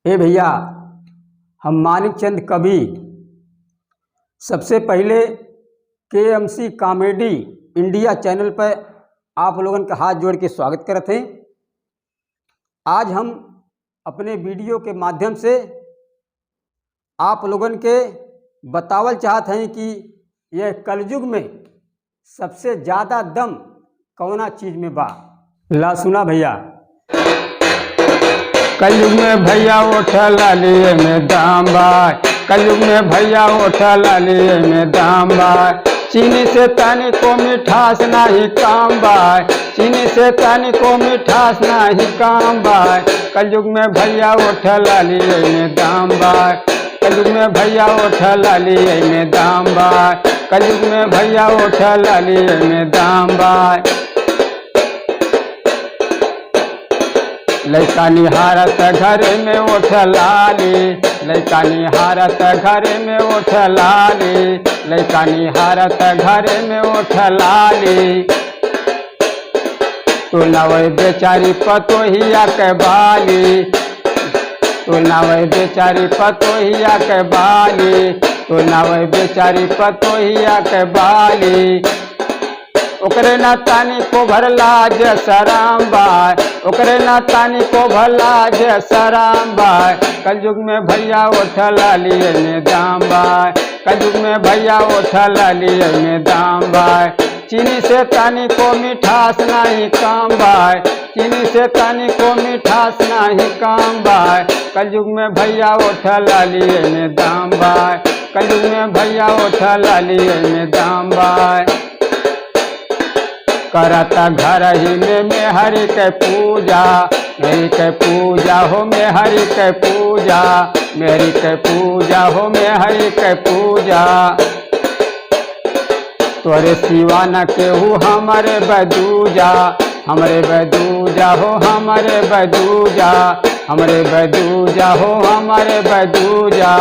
ए भैया, हम मानिक चंद कवि सबसे पहले KMC कॉमेडी इंडिया चैनल पर आप लोगन का हाथ जोड़ के स्वागत करते हैं। आज हम अपने वीडियो के माध्यम से आप लोगन के बतावल चाहते हैं कि यह कलयुग में सबसे ज़्यादा दम कौना चीज़ में बा। ला सुना भैया। कलयुग में भैया उठला लिए में दाम बा, कलयुग में भैया उठला लिए में दाम बा। चीनी से तनी को मिठास नहीं काम बा, चीनी से तनी को मिठास नहीं काम बा। कलयुग में भैया उठला लिए में दाम बा, कलयुग में भैया उठला लिए में दाम बा, कलयुग में भैया उठला लिए में दाम बा। लैका निहारत घरे में उठलाली, लैका निहारत घरे में उठलाली, लैका निहारत घरे में उठलाली। तू नवे बेचारी पतोहिया के बाली, तू नवे बेचारी पतोहिया के बाली, तू नवे बेचारी पतोहिया के बाली। ओकरे ना तानी को भरला जे सराम बाय, ओकरे ना तानी को भरला जे सराम बाय। कलयुग में भैया उठला लिए में दाम बाय, कलयुग में भैया उठला लिए में दाम बाय। चीनी से तानी को मिठास नहीं काम बाय, चीनी से तानी को मिठास नहीं काम बाय। कलयुग में भैया उठला लिए में दाम बाय, कलयुग में भैया उठला लिए में दाम बाय। करता घर ही में हरि के पूजा, मेरी के पूजा हो में हरि के पूजा, मेरी के पूजा हो में हरि के पूजा। तोरे सिवा न केहू हमारे बदूजा, हमरे बदूजा हो हमारे बदूजा, हमरे बदूजा हो हमारे बदूजा।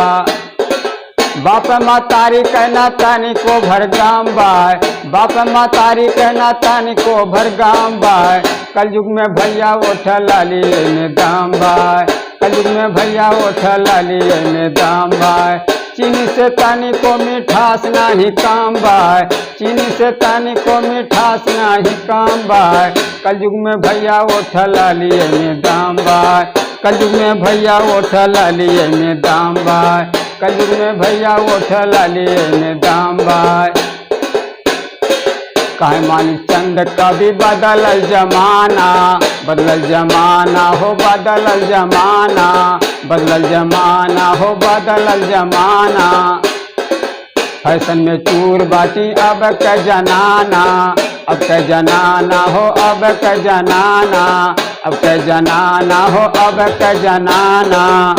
बाप मातारी कहना तानी को भरगाम बाय, बाप मातारी कहना तानी को भरगाम बाय। कलयुग में भैया उठला लिए में दाम बाय, कलयुग में भैया उठला लिए में दाम बाय। चीनी से तानी को मिठास नहीं काम बाय, चीनी से तानी को मिठास नहीं काम बाय। कलयुग में भैया उठला लिए में दाम बाय, कलयुग में भैया उठला लिए में दाम बाय, कलयुग में भैया उठला लिए में दाम बाय। काहे मानिक चंद कभी बदलल जमाना, बदलल जमाना हो बदलल जमाना, बदलल जमाना हो बदलल जमाना। फैशन में चूर बाटी अब के जनाना, अब के जनाना हो अब के जनाना, अब के जनाना हो अब के जनाना।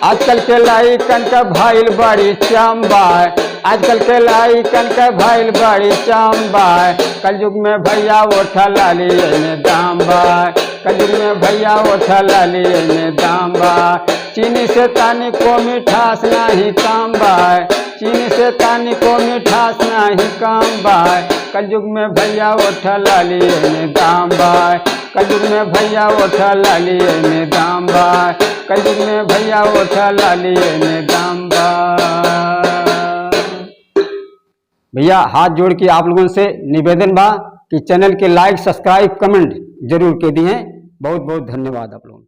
आजकल के लाइकन का भइल बड़ी चंबाय, आजकल के लाइकन का भइल बड़ी चंबाय। कलयुग में भैया उठला लिए में दाम बाय, कलयुग में भैया उठला लिए में दाम बाय। चीनी से तानी को मिठास नहीं काम बाय, चीनी से तानी को मिठास नहीं काम बाय। कलयुग में भैया उठला लिए में दाम बाय, कलयुग में भैया उठला लिए में दाम बाय, कलयुग में भैया उठला लिए में दाम बाय। भैया हाथ जोड़ के आप लोगों से निवेदन बा कि चैनल के लाइक सब्सक्राइब कमेंट जरूर के दिए। बहुत बहुत धन्यवाद आप लोगों।